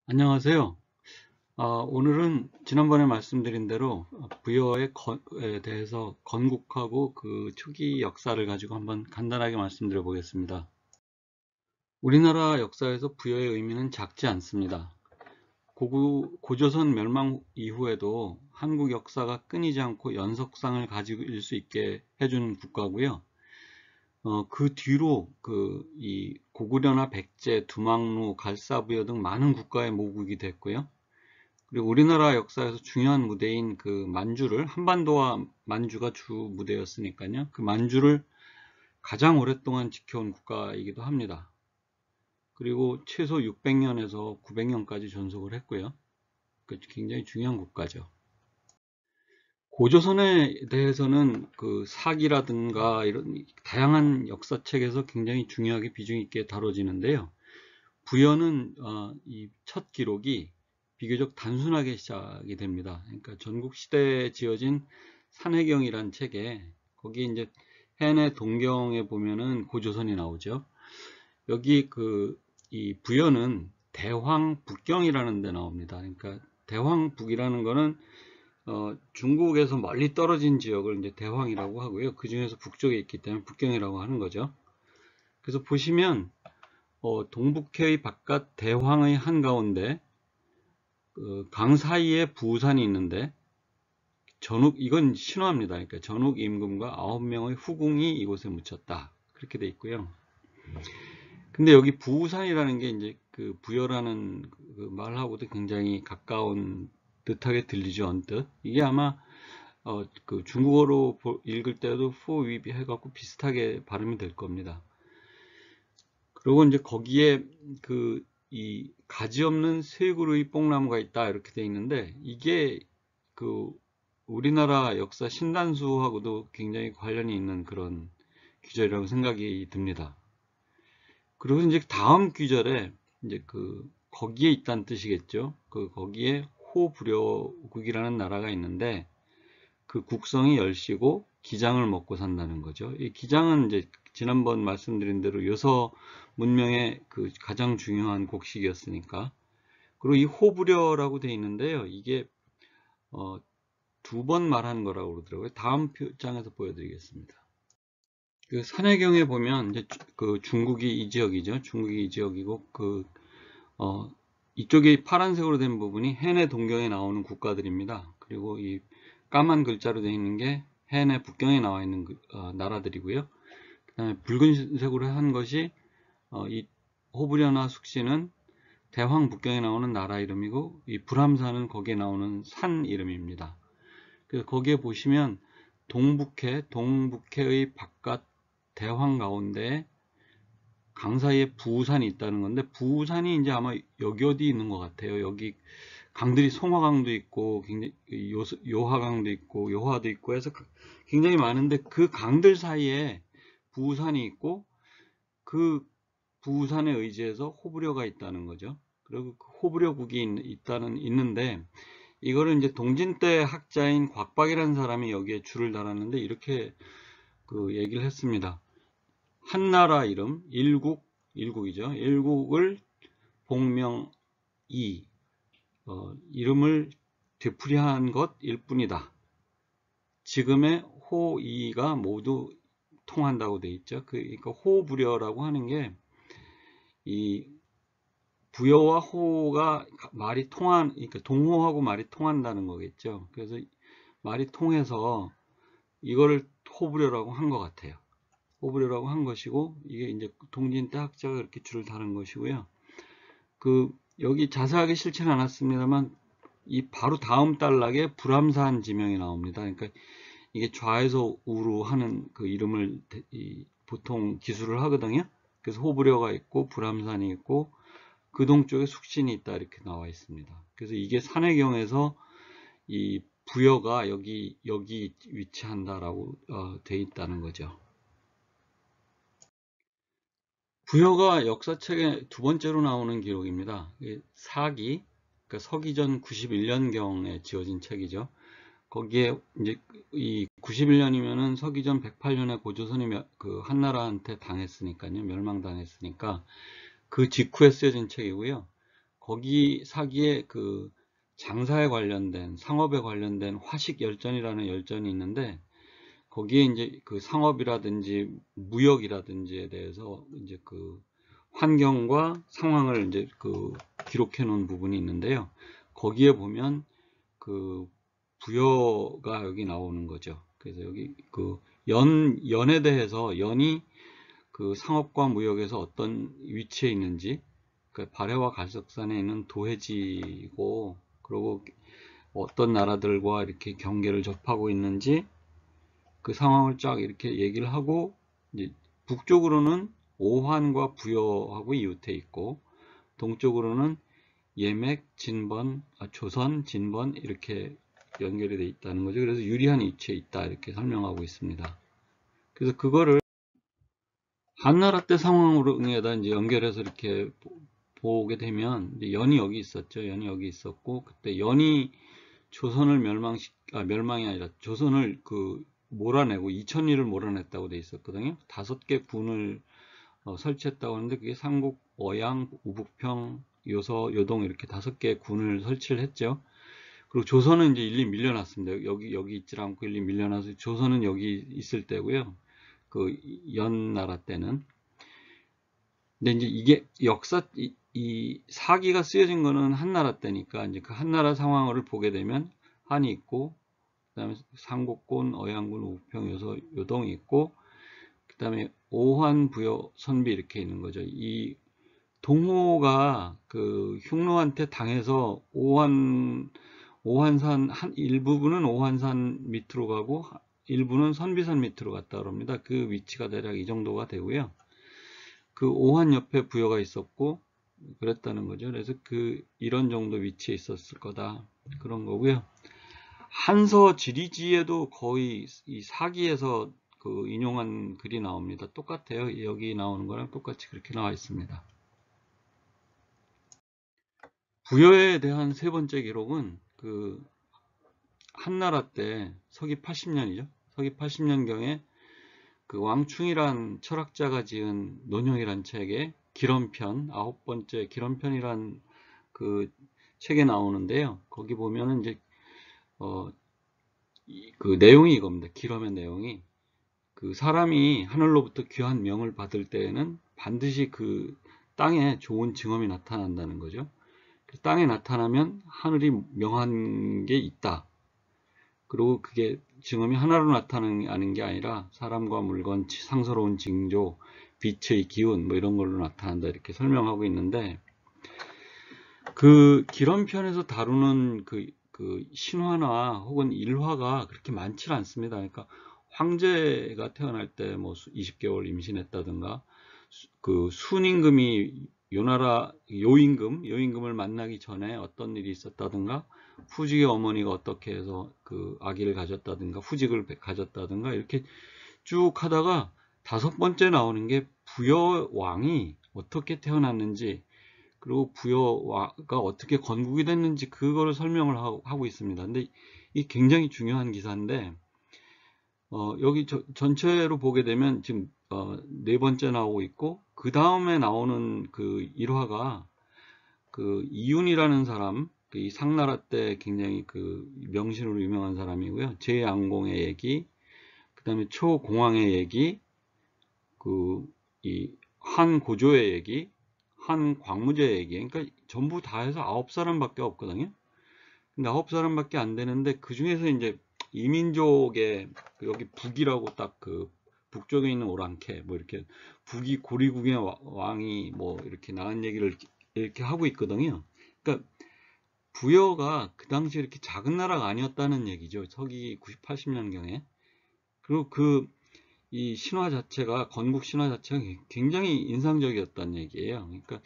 안녕하세요. 오늘은 지난번에 말씀드린 대로 부여에 대해서 건국하고 그 초기 역사를 가지고 한번 간단하게 말씀드려 보겠습니다. 우리나라 역사에서 부여의 의미는 작지 않습니다. 고조선 멸망 이후에도 한국 역사가 끊이지 않고 연속성을 가질 수 있게 해준 국가고요. 그 뒤로 이 고구려나 백제, 두망루, 갈사부여 등 많은 국가의 모국이 됐고요. 그리고 우리나라 역사에서 중요한 무대인 그 만주를, 한반도와 만주가 주 무대였으니까요. 그 만주를 가장 오랫동안 지켜온 국가이기도 합니다. 그리고 최소 600년에서 900년까지 존속을 했고요. 굉장히 중요한 국가죠. 고조선에 대해서는 그 사기라든가 이런 다양한 역사책에서 굉장히 중요하게 비중 있게 다뤄지는데요. 부여는 이 첫 기록이 비교적 단순하게 시작이 됩니다. 그러니까 전국시대에 지어진 산해경이란 책에 거기 이제 해내 동경에 보면은 고조선이 나오죠. 여기 이 부여는 대황북경이라는 데 나옵니다. 그러니까 대황북이라는 거는 중국에서 멀리 떨어진 지역을 이제 대황이라고 하고요. 그 중에서 북쪽에 있기 때문에 북경이라고 하는 거죠. 그래서 보시면 동북해의 바깥 대황의 한가운데 강 사이에 부산이 있는데 이건 신화입니다. 그러니까 전욱 임금과 9명의 후궁이 이곳에 묻혔다. 그렇게 돼 있고요. 근데 여기 부산이라는 게 이제 그 부여라는 그 말하고도 굉장히 가까운 듯하게 들리죠, 언뜻. 이게 아마 그 중국어로 읽을 때도 후위비 해갖고 비슷하게 발음이 될 겁니다. 그리고 이제 거기에 이 가지 없는 세 그루의 뽕나무가 있다 이렇게 돼 있는데 이게 그 우리나라 역사 신단수하고도 굉장히 관련이 있는 그런 귀절이라고 생각이 듭니다. 그리고 이제 다음 귀절에 이제 거기에 있다는 뜻이겠죠. 거기에 호부려국이라는 나라가 있는데 그 국성이 열시고 기장을 먹고 산다는 거죠. 이 기장은 이제 지난번 말씀드린 대로 요서 문명의 그 가장 중요한 곡식이었으니까. 그리고 이 호부려라고 되어 있는데요. 이게 두 번 말하는 거라고 그러더라고요. 다음 장에서 보여드리겠습니다. 그 산해경에 보면 이제 그 중국이 이 지역이죠. 중국이 이 지역이고 이쪽이 파란색으로 된 부분이 해내 동경에 나오는 국가들입니다. 그리고 이 까만 글자로 되어 있는 게 해내 북경에 나와 있는 나라들이고요. 그다음에 붉은색으로 한 것이 이 호부려나 숙시는 대황 북경에 나오는 나라 이름이고 이 불암산은 거기에 나오는 산 이름입니다. 그래서 거기에 보시면 동북해의 바깥 대황 가운데 강 사이에 부산이 있다는 건데 부산이 이제 아마 여기 어디 있는 것 같아요. 여기 강들이 송화강도 있고 굉장히 요하강도 있고 요화도 있고 해서 굉장히 많은데 그 강들 사이에 부산이 있고 그 부산에 의지해서 호부려가 있다는 거죠. 그리고 그 호부려국이 있는데 이거를 이제 동진 때 학자인 곽박이라는 사람이 여기에 줄을 달았는데 이렇게 얘기를 했습니다. 한나라 이름 일국이죠. 일국을 복명 이름을 되풀이한 것일 뿐이다. 지금의 호이가 모두 통한다고 돼 있죠. 그러니까 호부려라고 하는 게 이 부여와 호가 말이 그러니까 동호하고 말이 통한다는 거겠죠. 그래서 말이 통해서 이거를 호부려라고 한 것 같아요. 호부려라고 한 것이고 이게 이제 동진 때 학자가 이렇게 줄을 다른 것이고요. 여기 자세하게 싫지는 않았습니다만 이 바로 다음 단락에 불암산 지명이 나옵니다. 그러니까 이게 좌에서 우로 하는 그 이름을 보통 기술을 하거든요. 그래서 호부려가 있고 불암산이 있고 그 동쪽에 숙신이 있다 이렇게 나와 있습니다. 그래서 이게 산해경에서 이 부여가 여기 위치한다라고 돼 있다는 거죠. 부여가 역사책에 두 번째로 나오는 기록입니다. 사기, 그러니까 서기전 91년경에 지어진 책이죠. 거기에 이제 이 91년이면은 서기전 108년에 고조선이 그 한나라한테 당했으니까요. 멸망당했으니까 그 직후에 쓰여진 책이고요. 거기 사기에 그 장사에 관련된 상업에 관련된 화식 열전이라는 열전이 있는데 거기에 이제 그 상업이라든지 무역이라든지에 대해서 이제 그 환경과 상황을 이제 그 기록해 놓은 부분이 있는데요. 거기에 보면 그 부여가 여기 나오는 거죠. 그래서 여기 그 연에 대해서 연이 그 상업과 무역에서 어떤 위치에 있는지, 그 발해와 갈석산에 있는 도해지고, 그리고 어떤 나라들과 이렇게 경계를 접하고 있는지 그 상황을 쫙 이렇게 얘기를 하고, 이제 북쪽으로는 오환과 부여하고 이웃해 있고, 동쪽으로는 예맥, 진번, 조선, 진번 이렇게 연결이 돼 있다는 거죠. 그래서 유리한 위치에 있다 이렇게 설명하고 있습니다. 그래서 그거를 한나라 때 상황으로에다 이제 연결해서 이렇게 보게 되면 연이 여기 있었죠. 연이 여기 있었고 그때 연이 조선을 멸망이 아니라 조선을 그 몰아내고 이천리를 몰아냈다고 돼 있었거든요. 5개 군을 설치했다고 하는데 그게 삼국, 어양, 우북평, 요서, 요동 이렇게 5개 군을 설치를 했죠. 그리고 조선은 이제 일리 밀려났습니다. 여기 있질 않고 일리 밀려나서 조선은 여기 있을 때고요. 그 연나라 때는. 근데 이제 이게 이 사기가 쓰여진 거는 한나라 때니까 이제 그 한나라 상황을 보게 되면 한이 있고 그다음에 삼국군, 어양군, 우북평, 요서, 요동이 있고 그다음에 오환, 부여, 선비 이렇게 있는 거죠. 이 동호가 그 흉노한테 당해서 오한산 일부분은 오한산 밑으로 가고 일부는 선비산 밑으로 갔다 그럽니다. 그 위치가 대략 이 정도가 되고요. 그 오한 옆에 부여가 있었고 그랬다는 거죠. 그래서 그 이런 정도 위치에 있었을 거다 그런 거고요. 한서 지리지에도 거의 이 사기에서 그 인용한 글이 나옵니다. 똑같아요. 여기 나오는 거랑 똑같이 그렇게 나와 있습니다. 부여에 대한 세 번째 기록은 그 한나라 때 서기 80년이죠. 서기 80년경에 그 왕충이란 철학자가 지은 논형이란 책에 기런편, 9번째 기런편이란 그 책에 나오는데요. 거기 보면은 이제 그 내용이 이겁니다. 기럼의 내용이 그 사람이 하늘로부터 귀한 명을 받을 때에는 반드시 그 땅에 좋은 증언이 나타난다는 거죠. 그 땅에 나타나면 하늘이 명한 게 있다. 그리고 그게 증언이 하나로 나타나는 게 아니라 사람과 물건, 상서로운 징조, 빛의 기운 뭐 이런 걸로 나타난다 이렇게 설명하고 있는데 그 기런편에서 다루는 그 신화나 혹은 일화가 그렇게 많지 않습니다. 그러니까 황제가 태어날 때 뭐 20개월 임신했다든가 그 순임금이 요나라 요임금을 만나기 전에 어떤 일이 있었다든가 후직의 어머니가 어떻게 해서 그 아기를 가졌다든가 후직을 가졌다든가 이렇게 쭉 하다가 5번째 나오는 게 부여 왕이 어떻게 태어났는지 그리고 부여가 어떻게 건국이 됐는지 그거를 설명을 하고 있습니다. 근데 이 굉장히 중요한 기사인데 여기 전체로 보게 되면 지금 4번째 나오고 있고 그 다음에 나오는 그 일화가 그 이윤이라는 사람 이 상나라 때 굉장히 그 명신으로 유명한 사람이고요. 제양공의 얘기, 그 다음에 초공황의 얘기, 그 이 한고조의 얘기, 한광무제의 얘기. 그러니까 전부 다 해서 9사람밖에 없거든요. 근데 9사람밖에 안 되는데 그 중에서 이제 이민족의 여기 북이라고 딱 그 북쪽에 있는 오랑캐 뭐 이렇게 북이 고리국의 왕이 뭐 이렇게 나은 얘기를 이렇게 하고 있거든요. 그러니까 부여가 그 당시에 이렇게 작은 나라가 아니었다는 얘기죠. 서기 80년경에. 그리고 이 신화 자체가 건국 신화 자체가 굉장히 인상적이었다는 얘기예요. 그러니까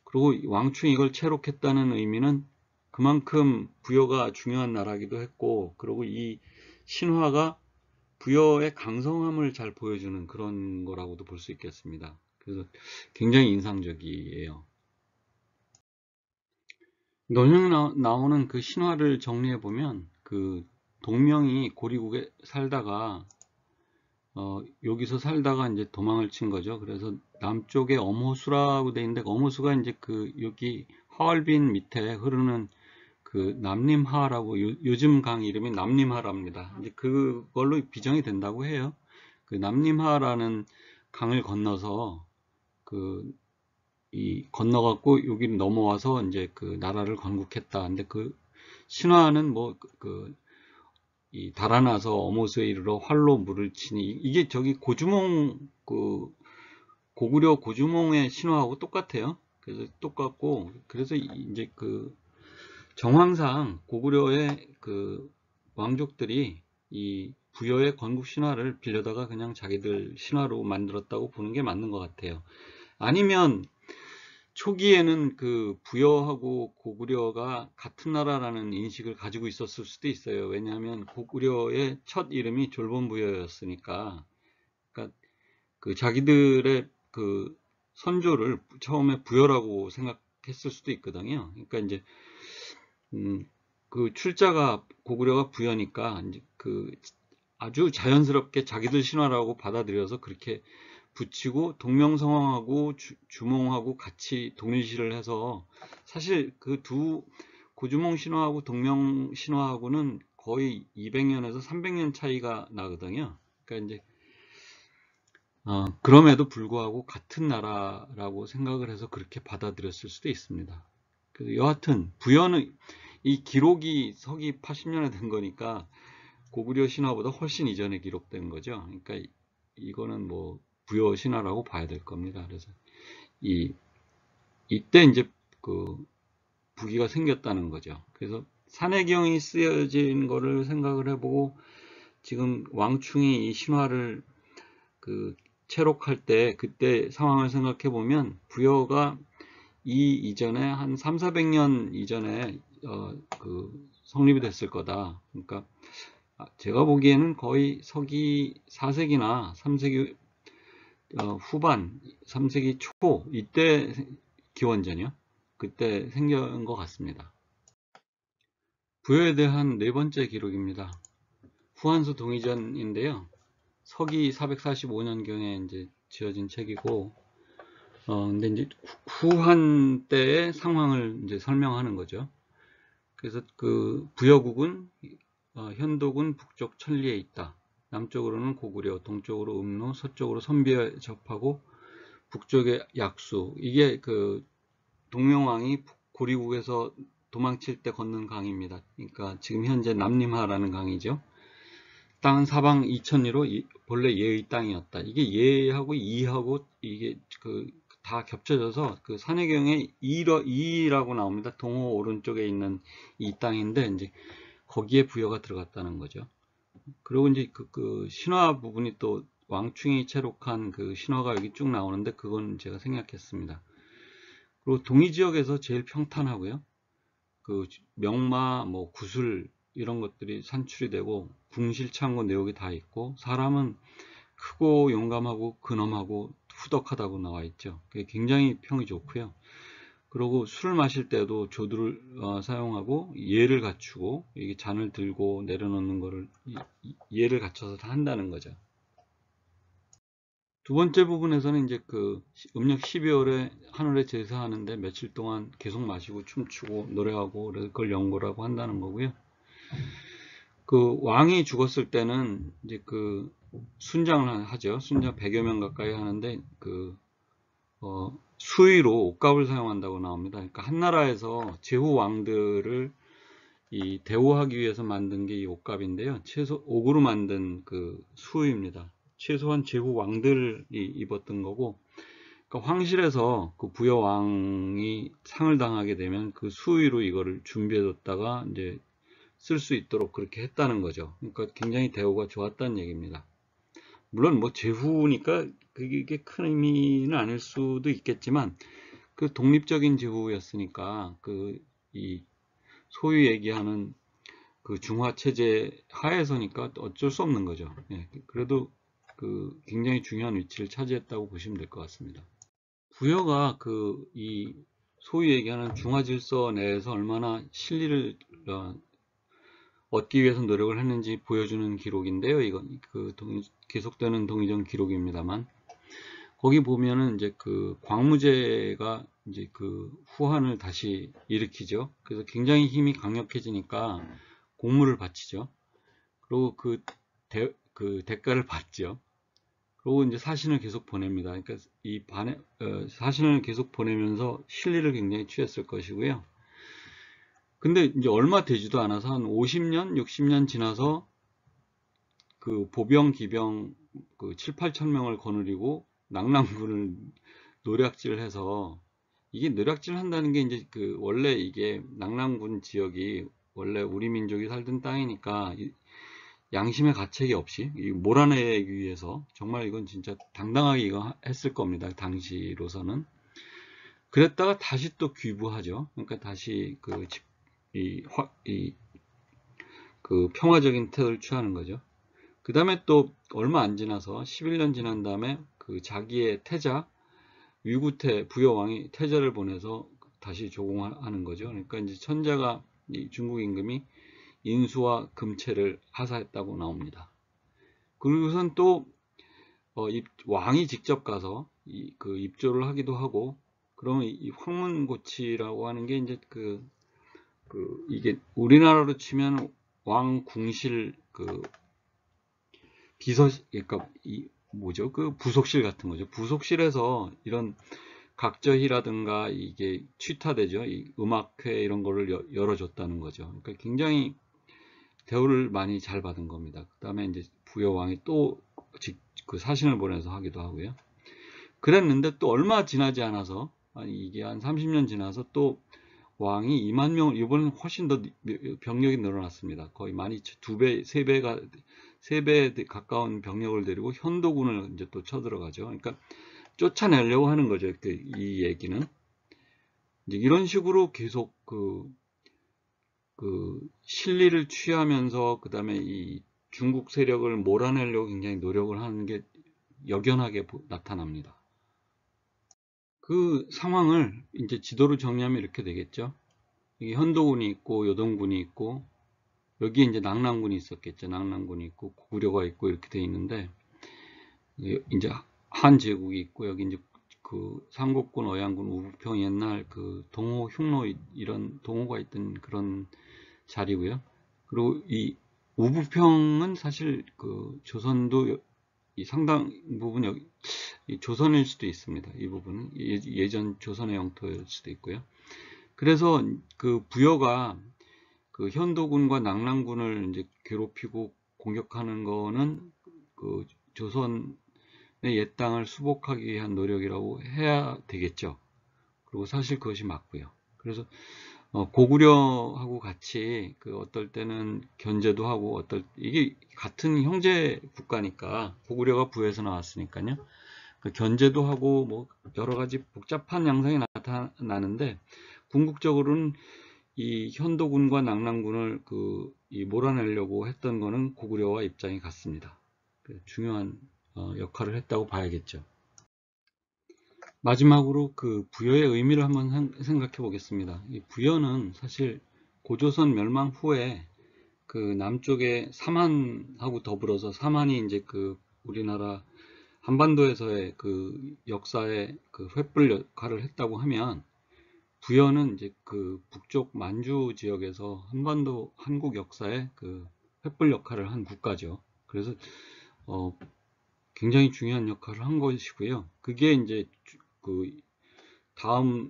그리고 왕충이 이걸 체록했다는 의미는 그만큼 부여가 중요한 나라기도 했고 그리고 이 신화가 부여의 강성함을 잘 보여주는 그런 거라고도 볼 수 있겠습니다. 그래서 굉장히 인상적이에요. 논형에 나오는 그 신화를 정리해 보면 그 동명이 고리국에 살다가 여기서 살다가 이제 도망을 친 거죠. 그래서 남쪽에 엄호수라고 돼 있는데 엄호수가 이제 그 여기 하얼빈 밑에 흐르는 그 남림하라고 요즘 강 이름이 남림하랍니다. 이제 그걸로 비정이 된다고 해요. 그 남림하라는 강을 건너서 건너갖고 여기를 넘어와서 이제 그 나라를 건국했다. 근데 그 신화는 뭐 이 달아나서 어모스에 이르러 활로 물을 치니 이게 저기 고주몽 고구려 고주몽의 신화하고 똑같아요. 그래서 똑같고 그래서 이제 그 정황상 고구려의 그 왕족들이 이 부여의 건국 신화를 빌려다가 그냥 자기들 신화로 만들었다고 보는 게 맞는 것 같아요. 아니면 초기에는 그 부여하고 고구려가 같은 나라라는 인식을 가지고 있었을 수도 있어요. 왜냐하면 고구려의 첫 이름이 졸본부여였으니까. 그러니까 그 자기들의 그 선조를 처음에 부여라고 생각했을 수도 있거든요. 그러니까 이제 그 출자가 고구려가 부여니까 이제 그 아주 자연스럽게 자기들 신화라고 받아들여서 그렇게 붙이고 동명성황하고 주몽하고 같이 동일시를 해서 사실 그 두 고주몽 신화하고 동명 신화하고는 거의 200년에서 300년 차이가 나거든요. 그러니까 이제 그럼에도 불구하고 같은 나라라고 생각을 해서 그렇게 받아들였을 수도 있습니다. 여하튼 부여는 이 기록이 서기 80년에 된 거니까 고구려 신화보다 훨씬 이전에 기록된 거죠. 그러니까 이거는 뭐 부여 신화라고 봐야 될 겁니다. 그래서 이때 이제 그 부기가 생겼다는 거죠. 그래서 산해경이 쓰여진 거를 생각을 해보고 지금 왕충이 이 신화를 그 채록할 때 그때 상황을 생각해 보면 부여가 이 이전에 한 300~400년 이전에 성립이 됐을 거다. 그러니까 제가 보기에는 거의 서기 4세기나 3세기 후반, 3세기 초 이때 기원전이요. 그때 생긴 것 같습니다. 부여에 대한 네 번째 기록입니다. 후한수 동의전인데요. 서기 445년경에 이제 지어진 책이고, 근데 이제 후한 때의 상황을 이제 설명하는 거죠. 그래서 그 부여국은 현도군 북쪽 천리에 있다. 남쪽으로는 고구려, 동쪽으로 음로, 서쪽으로 선비에 접하고 북쪽에 약수. 이게 그 동명왕이 고리국에서 도망칠 때 걷는 강입니다. 그러니까 지금 현재 남림하라는 강이죠. 땅은 사방 2000리로 본래 예의 땅이었다. 이게 예하고 이하고 이게 다 겹쳐져서 그 산해경에 이라고 나옵니다. 동호 오른쪽에 있는 이 땅인데 이제 거기에 부여가 들어갔다는 거죠. 그리고 이제 그 신화 부분이 또 왕충이 채록한 그 신화가 여기 쭉 나오는데 그건 제가 생략했습니다. 그리고 동이 지역에서 제일 평탄하고요. 그 명마, 뭐 구슬 이런 것들이 산출이 되고 궁실창고 내역이 다 있고 사람은 크고 용감하고 근엄하고 후덕하다고 나와 있죠. 굉장히 평이 좋고요. 그리고 술을 마실 때도 조두를 사용하고 예를 갖추고 이게 잔을 들고 내려놓는 거를 예를 갖춰서 다 한다는 거죠. 두 번째 부분에서는 이제 그 음력 12월에 하늘에 제사하는데 며칠 동안 계속 마시고 춤추고 노래하고 그걸 연고라고 한다는 거고요. 그 왕이 죽었을 때는 이제 그 순장을 하죠. 순장 100여 명 가까이 하는데 그 수의로 옷값을 사용한다고 나옵니다. 그러니까 한 나라에서 제후 왕들을 이 대우하기 위해서 만든 게 이 옷값인데요. 옥으로 만든 그 수의입니다. 최소한 제후 왕들이 입었던 거고, 그러니까 황실에서 그 부여 왕이 상을 당하게 되면 그 수의로 이거를 준비해뒀다가 이제 쓸 수 있도록 그렇게 했다는 거죠. 그러니까 굉장히 대우가 좋았다는 얘기입니다. 물론 뭐 제후니까 그게 큰 의미는 아닐 수도 있겠지만 그 독립적인 제후였으니까 이 소위 얘기하는 그 중화 체제 하에서니까 어쩔 수 없는 거죠. 예, 그래도 그 굉장히 중요한 위치를 차지했다고 보시면 될 것 같습니다. 부여가 이 소위 얘기하는 중화 질서 내에서 얼마나 실리를 얻기 위해서 노력을 했는지 보여주는 기록인데요. 이건 계속되는 동의전 기록입니다만 거기 보면은 이제 그 광무제가 이제 그 후한을 다시 일으키죠. 그래서 굉장히 힘이 강력해지니까 공물을 바치죠. 그리고 그 대가를 받죠. 그리고 이제 사신을 계속 보냅니다. 그러니까 사신을 계속 보내면서 실리를 굉장히 취했을 것이고요. 근데 이제 얼마 되지도 않아서 한 50년, 60년 지나서 그 보병, 기병 그 7, 8천 명을 거느리고 낙랑군을 노략질을 해서, 이게 노략질 한다는 게 이제 그 원래 이게 낙랑군 지역이 원래 우리 민족이 살던 땅이니까 양심의 가책이 없이 몰아내기 위해서 정말 이건 진짜 당당하게 이거 했을 겁니다. 당시로서는. 그랬다가 다시 또 귀부하죠. 그러니까 다시 그 평화적인 태도를 취하는 거죠. 그 다음에 또 얼마 안 지나서 11년 지난 다음에 그 자기의 태자 위구태 부여왕이 태자를 보내서 다시 조공하는 거죠. 그러니까 이제 천자가 중국 임금이 인수와 금체를 하사했다고 나옵니다. 그리고선 또 왕이 직접 가서 그 입조를 하기도 하고, 그러면 이 황문고치라고 하는 게 이제 이게 우리나라로 치면 왕궁실 그러니까 뭐죠? 그 부속실 같은 거죠. 부속실에서 이런 각저희라든가 이게 취타되죠. 이 음악회 이런 거를 열어줬다는 거죠. 그러니까 굉장히 대우를 많이 잘 받은 겁니다. 그 다음에 이제 부여왕이 또 그 사신을 보내서 하기도 하고요. 그랬는데 또 얼마 지나지 않아서, 이게 한 30년 지나서 또 왕이 2만 명을, 이번엔 훨씬 더 병력이 늘어났습니다. 거의 많이 2배, 3배에 가까운 병력을 데리고 현도군을 이제 또 쳐들어가죠. 그러니까 쫓아내려고 하는 거죠. 이 얘기는. 이제 이런 식으로 계속 실리를 취하면서, 그 다음에 이 중국 세력을 몰아내려고 굉장히 노력을 하는 게 역연하게 나타납니다. 그 상황을 이제 지도로 정리하면 이렇게 되겠죠. 여기 현도군이 있고 요동군이 있고, 여기 이제 낙랑군이 있었겠죠. 낙랑군이 있고 고구려가 있고 이렇게 돼 있는데, 이제 한 제국이 있고, 여기 이제 그 삼국군, 어양군, 우부평, 옛날 그 동호, 흉노 이런 동호가 있던 그런 자리고요. 그리고 이 우부평은 사실 그 조선도 이 상당 부분 여기 조선일 수도 있습니다. 이 부분은 예전 조선의 영토일 수도 있고요. 그래서 그 부여가 그 현도군과 낙랑군을 이제 괴롭히고 공격하는 거는 그 조선의 옛 땅을 수복하기 위한 노력이라고 해야 되겠죠. 그리고 사실 그것이 맞고요. 그래서 고구려하고 같이 어떨 때는 견제도 하고, 이게 같은 형제 국가니까, 고구려가 부에서 나왔으니까요. 견제도 하고 뭐 여러 가지 복잡한 양상이 나타나는데, 궁극적으로는 이 현도군과 낙랑군을 몰아내려고 했던 거는 고구려와 입장이 같습니다. 중요한 역할을 했다고 봐야겠죠. 마지막으로 그 부여의 의미를 한번 생각해 보겠습니다. 이 부여는 사실 고조선 멸망 후에 그 남쪽의 삼한하고 더불어서, 삼한이 이제 그 우리나라 한반도에서의 그 역사의 그 횃불 역할을 했다고 하면, 부여는 이제 그 북쪽 만주 지역에서 한반도 한국 역사의 그 횃불 역할을 한 국가죠. 그래서 굉장히 중요한 역할을 한 것이고요. 그게 이제 그 다음에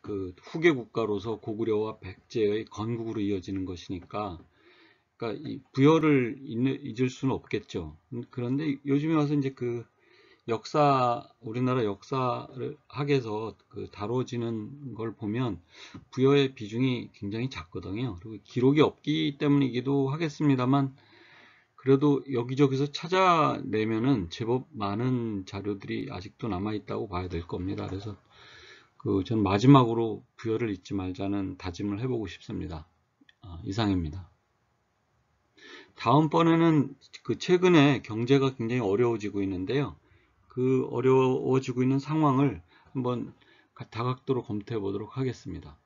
그 후계 국가로서 고구려와 백제의 건국으로 이어지는 것이니까, 그러니까 이 부여를 잊을 수는 없겠죠. 그런데 요즘에 와서 이제 우리나라 역사를 학에서 다뤄지는 걸 보면 부여의 비중이 굉장히 작거든요. 그리고 기록이 없기 때문이기도 하겠습니다만, 그래도 여기저기서 찾아내면은 제법 많은 자료들이 아직도 남아있다고 봐야 될 겁니다. 그래서 전 마지막으로 부여를 잊지 말자는 다짐을 해보고 싶습니다. 이상입니다. 다음번에는 최근에 경제가 굉장히 어려워지고 있는데요. 그 어려워지고 있는 상황을 한번 다각도로 검토해 보도록 하겠습니다.